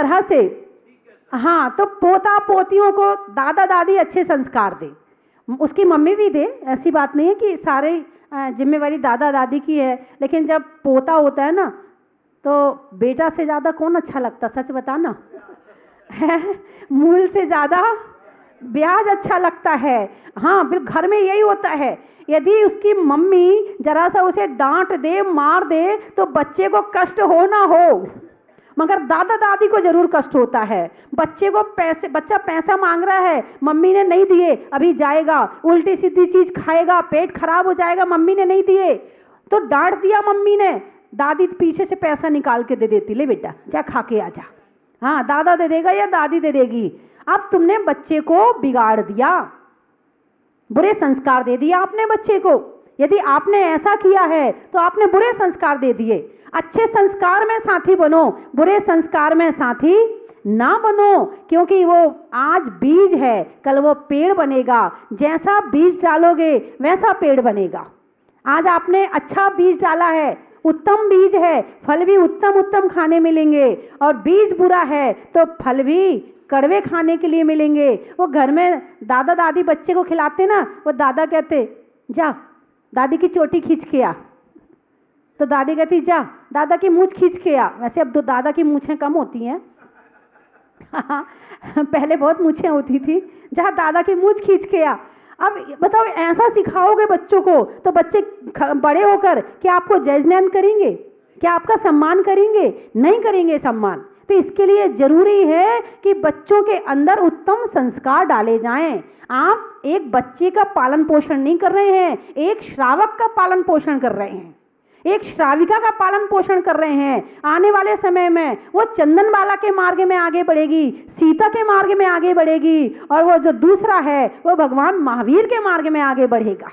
तरह से। हाँ, तो पोता पोतियों को दादा दादी अच्छे संस्कार दे, उसकी मम्मी भी दे, ऐसी बात नहीं है कि सारे जिम्मेवारी दादा दादी की है, लेकिन जब पोता होता है ना तो बेटा से ज़्यादा कौन अच्छा लगता, सच बताना है? मूल से ज़्यादा ब्याज अच्छा लगता है। हाँ, बिल्कुल, घर में यही होता है। यदि उसकी मम्मी जरा सा उसे डांट दे, मार दे, तो बच्चे को कष्ट हो ना हो, मगर दादा दादी को जरूर कष्ट होता है। बच्चे को बच्चा पैसा मांग रहा है, मम्मी ने नहीं दिए, अभी जाएगा उल्टी सीधी चीज खाएगा, पेट खराब हो जाएगा, मम्मी ने नहीं दिए, तो डांट दिया मम्मी ने, दादी पीछे से पैसा निकाल के दे देती, ले बेटा जा खा के आ जा। हाँ, दादा दे देगा या दादी दे देगी। अब तुमने बच्चे को बिगाड़ दिया, बुरे संस्कार दे दिया आपने बच्चे को। यदि आपने ऐसा किया है तो आपने बुरे संस्कार दे दिए। अच्छे संस्कार में साथी बनो, बुरे संस्कार में साथी ना बनो, क्योंकि वो आज बीज है, कल वो पेड़ बनेगा। जैसा बीज डालोगे वैसा पेड़ बनेगा। आज आपने अच्छा बीज डाला है, उत्तम बीज है, फल भी उत्तम उत्तम खाने मिलेंगे, और बीज बुरा है तो फल भी कड़वे खाने के लिए मिलेंगे। वो घर में दादा दादी बच्चे को खिलाते ना, वो दादा कहते जा दादी की चोटी खींच के आ, तो दादी कहती जा दादा की मूंछ खींच के आ। वैसे अब तो दादा की मूंछें कम होती हैं पहले बहुत मूंछें होती थी, जा दादा की मूंछ खींच के आ। अब बताओ, ऐसा सिखाओगे बच्चों को तो बच्चे बड़े होकर क्या आपको जजमेंट करेंगे? क्या आपका सम्मान करेंगे? नहीं करेंगे सम्मान। तो इसके लिए जरूरी है कि बच्चों के अंदर उत्तम संस्कार डाले जाएं। आप एक बच्चे का पालन पोषण नहीं कर रहे हैं, एक श्रावक का पालन पोषण कर रहे हैं, एक श्राविका का पालन पोषण कर रहे हैं। आने वाले समय में वो चंदनबाला के मार्ग में आगे बढ़ेगी, सीता के मार्ग में आगे बढ़ेगी, और वो जो दूसरा है वो भगवान महावीर के मार्ग में आगे बढ़ेगा।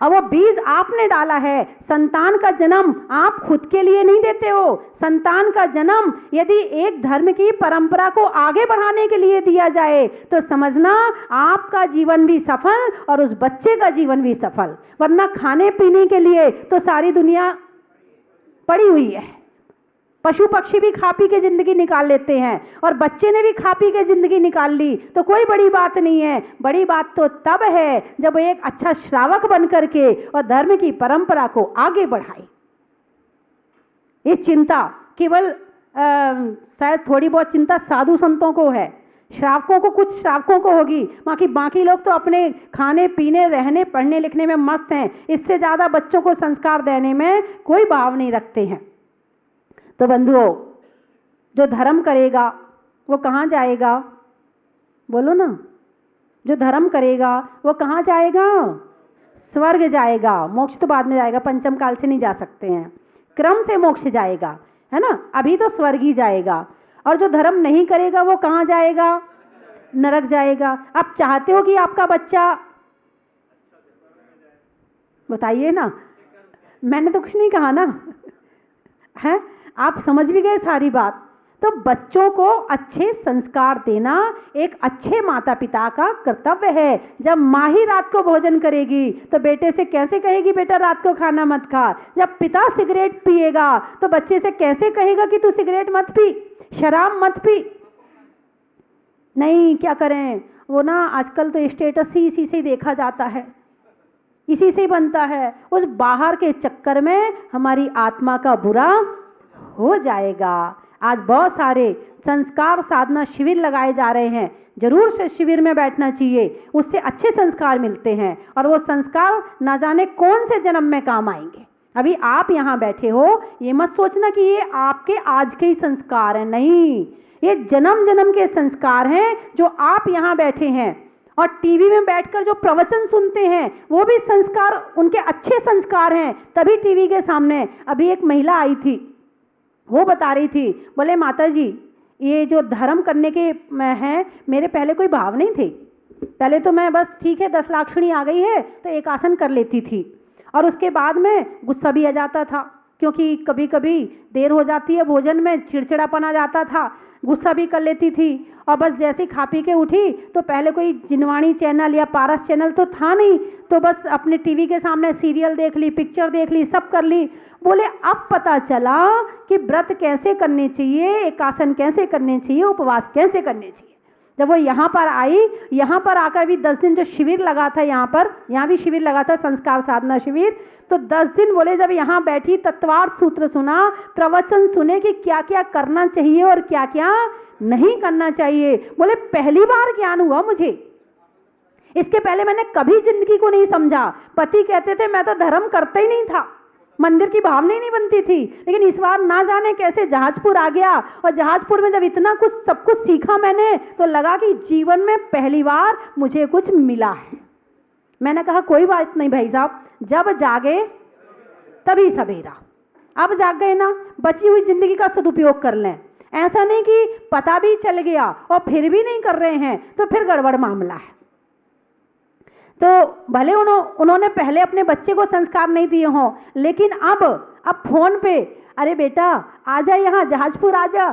और वो बीज आपने डाला है। संतान का जन्म आप खुद के लिए नहीं देते हो, संतान का जन्म यदि एक धर्म की परंपरा को आगे बढ़ाने के लिए दिया जाए तो समझना आपका जीवन भी सफल और उस बच्चे का जीवन भी सफल। वरना खाने पीने के लिए तो सारी दुनिया पड़ी हुई है। पशु पक्षी भी खा पी के जिंदगी निकाल लेते हैं, और बच्चे ने भी खा पी के जिंदगी निकाल ली, तो कोई बड़ी बात नहीं है। बड़ी बात तो तब है जब एक अच्छा श्रावक बन करके और धर्म की परंपरा को आगे बढ़ाए। ये चिंता केवल शायद थोड़ी बहुत चिंता साधु संतों को है, श्रावकों को, कुछ श्रावकों को होगी, बाकी लोग तो अपने खाने पीने रहने पढ़ने लिखने में मस्त हैं। इससे ज्यादा बच्चों को संस्कार देने में कोई भाव नहीं रखते हैं। तो बंधुओं, जो धर्म करेगा वो कहाँ जाएगा? बोलो ना, जो धर्म करेगा वो कहाँ जाएगा? स्वर्ग जाएगा। मोक्ष तो बाद में जाएगा, पंचम काल से नहीं जा सकते हैं, क्रम से मोक्ष जाएगा, है ना। अभी तो स्वर्ग ही जाएगा। और जो धर्म नहीं करेगा वो कहाँ जाएगा? नरक जाएगा। आप चाहते हो कि आपका बच्चा, बताइए ना, मैंने तो कुछ नहीं कहा ना है, आप समझ भी गए सारी बात। तो बच्चों को अच्छे संस्कार देना एक अच्छे माता पिता का कर्तव्य है। जब माँ ही रात को भोजन करेगी तो बेटे से कैसे कहेगी बेटा रात को खाना मत खा? जब पिता सिगरेट पिएगा तो बच्चे से कैसे कहेगा कि तू सिगरेट मत पी, शराब मत पी? नहीं, क्या करें, वो ना आजकल तो स्टेटस ही इसी से देखा जाता है, इसी से बनता है। उस बाहर के चक्कर में हमारी आत्मा का बुरा हो जाएगा। आज बहुत सारे संस्कार साधना शिविर लगाए जा रहे हैं, जरूर से शिविर में बैठना चाहिए, उससे अच्छे संस्कार मिलते हैं, और वो संस्कार ना जाने कौन से जन्म में काम आएंगे। अभी आप यहाँ बैठे हो, ये मत सोचना कि ये आपके आज के ही संस्कार हैं, नहीं, ये जन्म जन्म के संस्कार हैं जो आप यहाँ बैठे हैं। और टीवी में बैठकर जो प्रवचन सुनते हैं वो भी संस्कार, उनके अच्छे संस्कार हैं, तभी टीवी के सामने। अभी एक महिला आई थी, वो बता रही थी, बोले माता जी ये जो धर्म करने के हैं, मेरे पहले कोई भाव नहीं थे, पहले तो मैं बस ठीक है 10 लाक्षणी आ गई है तो एक आसन कर लेती थी, और उसके बाद में गुस्सा भी आ जाता था, क्योंकि कभी कभी देर हो जाती है भोजन में, चिड़चिड़ापन आ जाता था, गुस्सा भी कर लेती थी। और बस जैसे खा पी के उठी तो पहले कोई जिनवाणी चैनल या पारस चैनल तो था नहीं, तो बस अपने टीवी के सामने सीरियल देख ली, पिक्चर देख ली, सब कर ली। बोले अब पता चला कि व्रत कैसे करने चाहिए, एकासन कैसे करने चाहिए, उपवास कैसे करने चाहिए। जब वो यहाँ पर आई, यहाँ पर आकर भी 10 दिन जो शिविर लगा था, यहाँ भी शिविर लगा था, संस्कार साधना शिविर, तो 10 दिन बोले जब यहाँ बैठी तत्वार्थ सूत्र सुना, प्रवचन सुने कि क्या क्या करना चाहिए और क्या क्या नहीं करना चाहिए। बोले पहली बार ज्ञान हुआ मुझे, इसके पहले मैंने कभी जिंदगी को नहीं समझा। पति कहते थे मैं तो धर्म करता ही नहीं था, मंदिर की भावना ही नहीं बनती थी, लेकिन इस बार ना जाने कैसे जहाजपुर आ गया, और जहाजपुर में जब इतना कुछ सब कुछ सीखा मैंने, तो लगा कि जीवन में पहली बार मुझे कुछ मिला है। मैंने कहा कोई बात नहीं भाई साहब, जब जागे तभी सवेरा। अब जाग गए ना, बची हुई जिंदगी का सदुपयोग कर लें। ऐसा नहीं कि पता भी चल गया और फिर भी नहीं कर रहे हैं, तो फिर गड़बड़ मामला है। तो भले उन्होंने पहले अपने बच्चे को संस्कार नहीं दिए हों, लेकिन अब फोन पे, अरे बेटा आजा, यहाँ जहाजपुर आजा,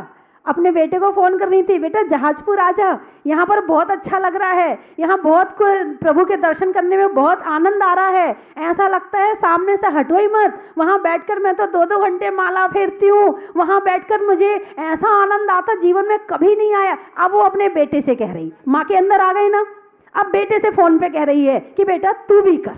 अपने बेटे को फोन करनी थी, बेटा जहाजपुर आजा, यहाँ पर बहुत अच्छा लग रहा है, यहाँ बहुत प्रभु के दर्शन करने में बहुत आनंद आ रहा है, ऐसा लगता है सामने से हटो ही मत, वहाँ बैठकर मैं तो 2-2 घंटे माला फेरती हूँ, वहाँ बैठकर मुझे ऐसा आनंद आता जीवन में कभी नहीं आया। अब वो अपने बेटे से कह रही, माँ के अंदर आ गई ना, अब बेटे से फोन पे कह रही है कि बेटा तू भी कर।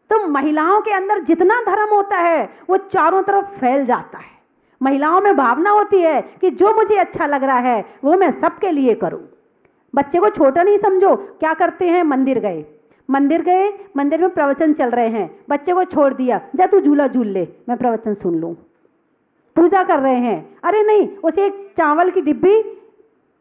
तो महिलाओं के अंदर जितना धर्म होता है वो चारों तरफ फैल जाता है। महिलाओं में भावना होती है कि जो मुझे अच्छा लग रहा है वो मैं सबके लिए करूं। बच्चे को छोटा नहीं समझो। क्या करते हैं, मंदिर गए, मंदिर में प्रवचन चल रहे हैं, बच्चे को छोड़ दिया, जा तू झूला झूल ले, मैं प्रवचन सुन लूं। पूजा कर रहे हैं, अरे नहीं, उसे एक चावल की डिब्बी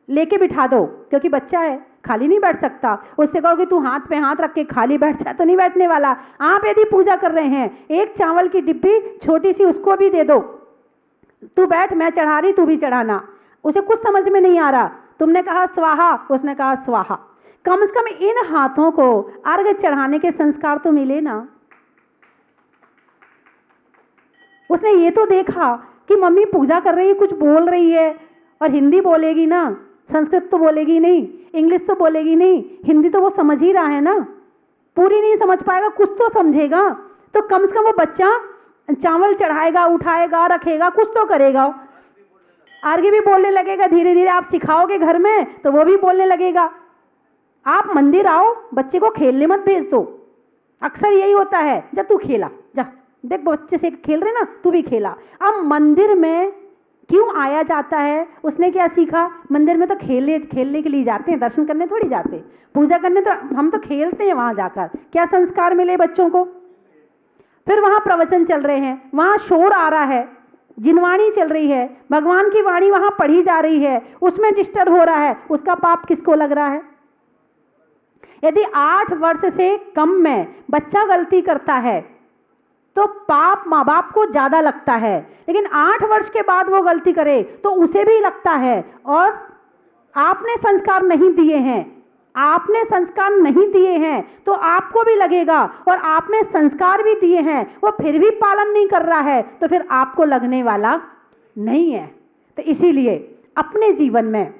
लेके बिठा दो, क्योंकि बच्चा है खाली नहीं बैठ सकता। उससे कहो कि तू हाथ पे हाथ रख के खाली बैठ जा, तो नहीं बैठने वाला। आप यदि पूजा कर रहे हैं, एक चावल की डिब्बी छोटी सी उसको भी दे दो, तू बैठ, मैं चढ़ा रही, तू भी चढ़ाना। उसे कुछ समझ में नहीं आ रहा, तुमने कहा स्वाहा, उसने कहा स्वाहा। कम से कम इन हाथों को अर्घ चढ़ाने के संस्कार तो मिले ना। उसने ये तो देखा कि मम्मी पूजा कर रही है, कुछ बोल रही है, और हिंदी बोलेगी ना, संस्कृत तो बोलेगी नहीं, इंग्लिश तो बोलेगी नहीं, हिंदी तो वो समझ ही रहा है ना, पूरी नहीं समझ पाएगा, कुछ तो समझेगा। तो कम से कम वो बच्चा चावल चढ़ाएगा, उठाएगा, रखेगा, कुछ तो करेगा। आगे भी बोलने लगेगा, धीरे धीरे आप सिखाओगे घर में तो वो भी बोलने लगेगा। आप मंदिर आओ, बच्चे को खेलने मत भेज दो। अक्सर यही होता है, जा तू खेला, जा देख बच्चे से खेल रहे ना, तू भी खेला। अब मंदिर में क्यों आया जाता है, उसने क्या सीखा? मंदिर में तो खेलने के लिए जाते हैं, दर्शन करने थोड़ी जाते, पूजा करने तो हम तो खेलते हैं वहां जाकर। क्या संस्कार मिले बच्चों को? फिर वहां प्रवचन चल रहे हैं, वहां शोर आ रहा है, जिनवाणी चल रही है, भगवान की वाणी वहां पढ़ी जा रही है, उसमें डिस्टर्ब हो रहा है, उसका पाप किसको लग रहा है? यदि 8 वर्ष से कम में बच्चा गलती करता है तो पाप माँ बाप को ज्यादा लगता है, लेकिन 8 वर्ष के बाद वो गलती करे तो उसे भी लगता है। और आपने संस्कार नहीं दिए हैं, आपने संस्कार नहीं दिए हैं तो आपको भी लगेगा, और आपने संस्कार भी दिए हैं वो फिर भी पालन नहीं कर रहा है तो फिर आपको लगने वाला नहीं है। तो इसीलिए अपने जीवन में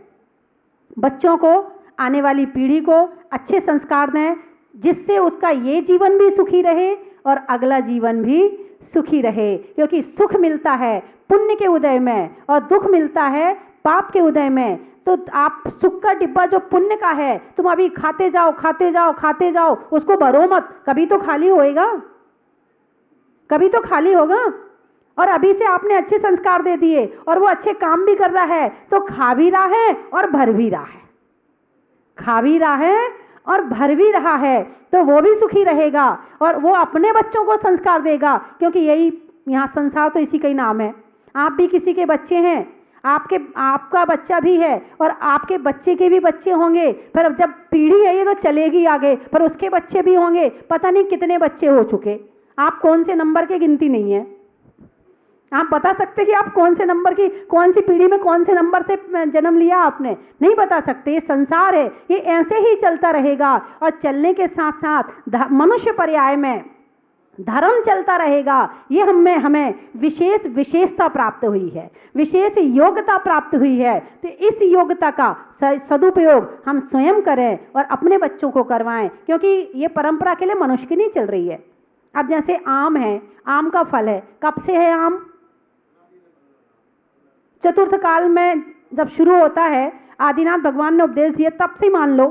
बच्चों को, आने वाली पीढ़ी को अच्छे संस्कार दें, जिससे उसका ये जीवन भी सुखी रहे और अगला जीवन भी सुखी रहे। क्योंकि सुख मिलता है पुण्य के उदय में और दुख मिलता है पाप के उदय में। तो आप सुख का डिब्बा जो पुण्य का है, तुम अभी खाते जाओ, खाते जाओ, खाते जाओ, उसको भरो मत, कभी तो खाली होएगा, कभी तो खाली होगा। और अभी से आपने अच्छे संस्कार दे दिए और वो अच्छे काम भी कर रहा है तो खा भी रहा है और भर भी रहा है, खा भी रहा है और भर भी रहा है, तो वो भी सुखी रहेगा और वो अपने बच्चों को संस्कार देगा। क्योंकि यही यहाँ संसार तो इसी का ही नाम है। आप भी किसी के बच्चे हैं, आपका बच्चा भी है और आपके बच्चे के भी बच्चे होंगे। फिर अब जब पीढ़ी है ये तो चलेगी आगे, पर उसके बच्चे भी होंगे, पता नहीं कितने बच्चे हो चुके। आप कौन से नंबर की गिनती नहीं है, आप बता सकते कि आप कौन से नंबर की, कौन सी पीढ़ी में कौन से नंबर से जन्म लिया आपने, नहीं बता सकते। ये संसार है, ये ऐसे ही चलता रहेगा और चलने के साथ साथ मनुष्य पर्याय में धर्म चलता रहेगा। ये हमें विशेषता प्राप्त हुई है, विशेष योग्यता प्राप्त हुई है। तो इस योग्यता का सदुपयोग हम स्वयं करें और अपने बच्चों को करवाएं, क्योंकि ये परंपरा के लिए मनुष्य की नहीं चल रही है, अब जैसे आम है, आम का फल है, कब से है आम? चतुर्थ काल में जब शुरू होता है, आदिनाथ भगवान ने उपदेश दिया, तब से मान लो।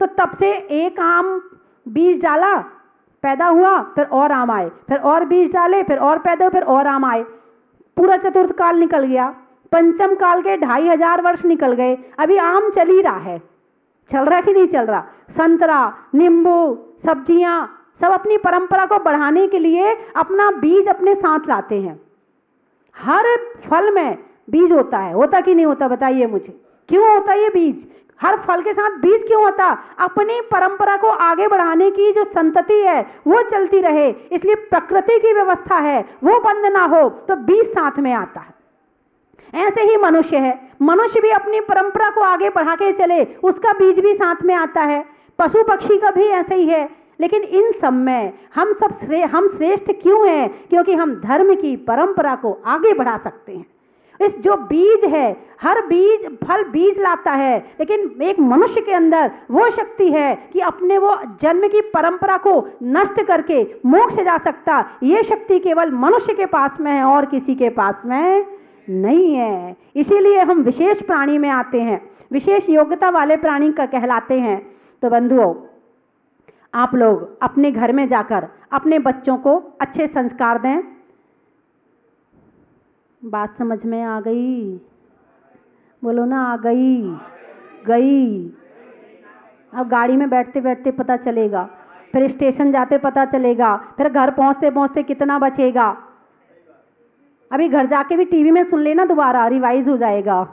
तो तब से एक आम बीज डाला, पैदा हुआ, फिर और आम आए, फिर और बीज डाले, फिर और पैदा हुए, फिर और आम आए। पूरा चतुर्थ काल निकल गया। पंचम काल के 2500 वर्ष निकल गए, अभी आम चल ही रहा है। चल रहा कि नहीं चल रहा? संतरा, नींबू, सब्जियां, सब अपनी परंपरा को बढ़ाने के लिए अपना बीज अपने साथ लाते हैं। हर फल में बीज होता है, होता कि नहीं होता? बताइए मुझे, क्यों होता है ये बीज? हर फल के साथ बीज क्यों होता? अपनी परंपरा को आगे बढ़ाने की जो संतति है वो चलती रहे, इसलिए प्रकृति की व्यवस्था है वो बंद ना हो, तो बीज साथ में आता है। ऐसे ही मनुष्य है, मनुष्य भी अपनी परंपरा को आगे बढ़ा के चले, उसका बीज भी साथ में आता है। पशु पक्षी का भी ऐसे ही है। लेकिन इन सब में हम श्रेष्ठ क्यों हैं? क्योंकि हम धर्म की परंपरा को आगे बढ़ा सकते हैं। इस जो बीज है, हर बीज फल बीज लाता है, लेकिन एक मनुष्य के अंदर वो शक्ति है कि अपने वो जन्म की परंपरा को नष्ट करके मोक्ष जा सकता। ये शक्ति केवल मनुष्य के पास में है और किसी के पास में नहीं है। इसीलिए हम विशेष प्राणी में आते हैं, विशेष योग्यता वाले प्राणी का कहलाते हैं। तो बंधुओं, आप लोग अपने घर में जाकर अपने बच्चों को अच्छे संस्कार दें। बात समझ में आ गई? बोलो ना, आ गई? गई। अब गाड़ी में बैठते बैठते पता चलेगा, फिर स्टेशन जाते पता चलेगा, फिर घर पहुंचते पहुंचते कितना बचेगा। अभी घर जाके भी टीवी में सुन लेना, दोबारा रिवाइज हो जाएगा।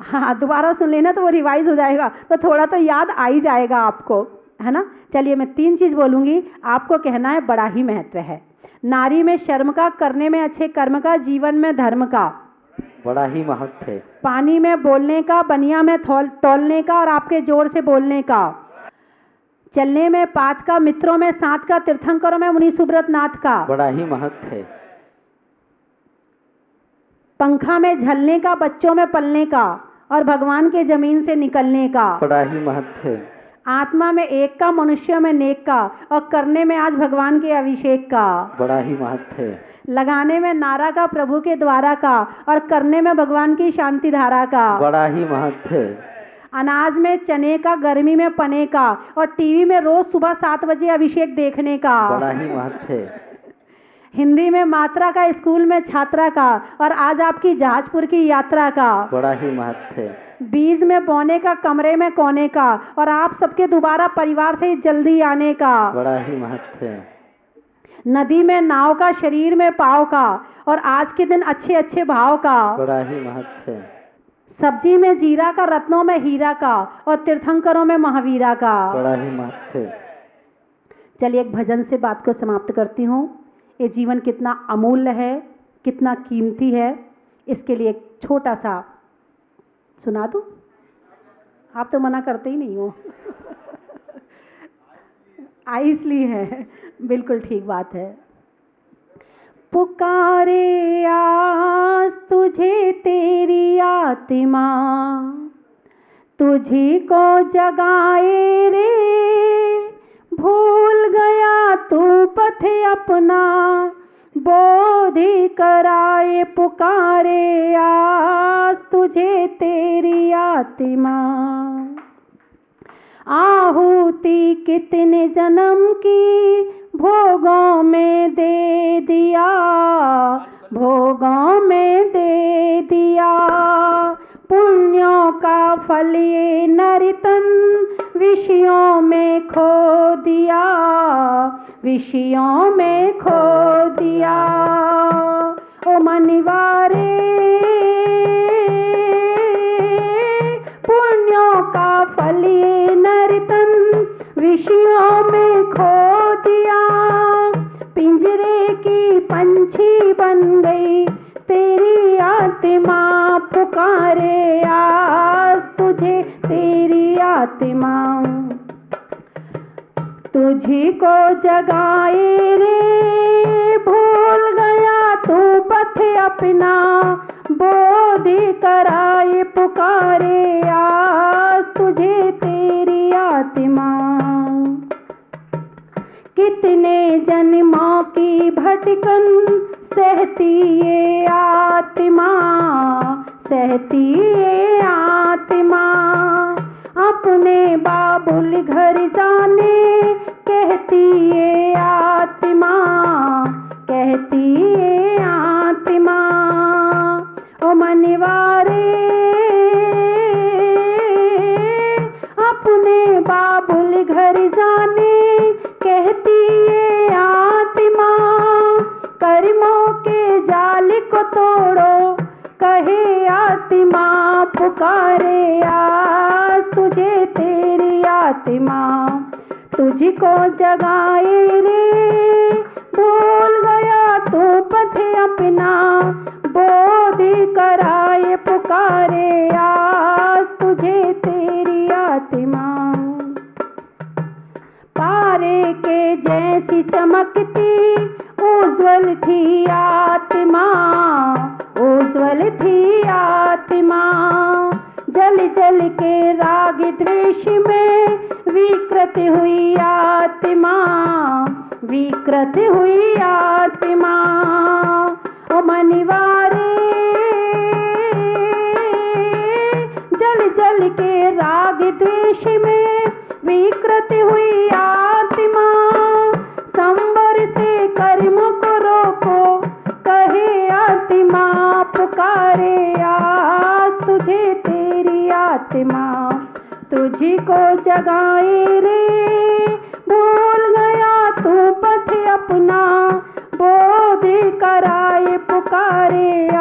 हाँ, दोबारा सुन लेना तो वो रिवाइज हो जाएगा, तो थोड़ा तो याद आ ही जाएगा आपको, है ना। चलिए, मैं 3 चीज बोलूंगी, आपको कहना है, बड़ा ही महत्व है। नारी में शर्म का, करने में अच्छे कर्म का, जीवन में धर्म का बड़ा ही महत्व है। पानी में बोलने का, बनिया में तौलने का और आपके जोर से बोलने का, चलने में पात का, मित्रों में साथ का, तीर्थंकरों में मुनि सुब्रत नाथ का बड़ा ही महत्व है। पंखा में झलने का, बच्चों में पलने का और भगवान के जमीन से निकलने का बड़ा ही महत्व है। आत्मा में एक का, मनुष्य में नेक का और करने में आज भगवान के अभिषेक का बड़ा ही महत्व है। लगाने में नारा का, प्रभु के द्वारा का और करने में भगवान की शांति धारा का बड़ा ही महत्व है। अनाज में चने का, गर्मी में पने का और टीवी में रोज सुबह 7 बजे अभिषेक देखने का बड़ा ही महत्व है। हिंदी में मात्रा का, स्कूल में छात्रा का और आज आपकी जहाजपुर की यात्रा का बड़ा ही महत्व है। बीज में बोने का, कमरे में कोने का और आप सबके दोबारा परिवार से जल्दी आने का बड़ा ही महत्व है। नदी में नाव का, शरीर में पाव का और आज के दिन अच्छे अच्छे भाव का बड़ा ही महत्व है। सब्जी में जीरा का, रत्नों में हीरा का और तीर्थंकरों में महावीरा का बड़ा ही महत्व है। चलिए, एक भजन से बात को समाप्त करती हूँ। ये जीवन कितना अमूल्य है, कितना कीमती है, इसके लिए एक छोटा सा सुना दूं? आप तो मना करते ही नहीं हो। आई इसलिए है, बिल्कुल ठीक बात है। पुकारे आज तुझे तेरी आत्मा, तुझी को जगाए रे, भूल गया तू पथ अपना, बोधि कराए। पुकारे आज तुझे तेरी आत्मा, आहुति कितने जन्म की भोगों में दे दिया, भोगों में दे दिया। पुण्यों का फल ये नर्तन विषयों में खो दिया, विषयों में खो दिया। ओ मनवारे पुण्यों का फल ये नर्तन विषयों में खो दिया। पिंजरे की पंछी बन गई तेरी आत्मा, पुकारे आज तुझे तेरी आत्मा, तुझी को जगाए रे, भूल गया तू पथ अपना, बोधि कराए। पुकारे आज तुझे तेरी आत्मा, कितने इतने जन्मों की भटकन सहती ये आत्मा, सहती ये आत्मा। अपने बाबुल घर जाने कहती ये आत्मा, कहती ये आत्मा। ओ मनवारे अपने बाबुल घर जाने कहती ये आत्मा। कर्मों के जाल को तोड़ो कहे आत्मा, पुकारे आज तुझे तेरी आत्मा। तुझको जगाए रे भूल गया तू पथ अपना, बोध कराए पुकारे आज तुझे तेरी आत्मा। तारे के जैसी चमकती उज्ज्वल थी आत्मा, उज्ज्वल थी आत्मा। जल जल के राग द्वेष में विकृत हुई आत्मा, विकृत हुई आत्मा। ओ मनवारे जल जल के राग द्वेष में विकृत हुई आत्मा। संवर से कर्म को रोको कहे आत्मा, पुकारे आज तुझे तेरी आत्मा। तुझको जगाए रे भूल गया तू पथ अपना, बोध कराए पुकारे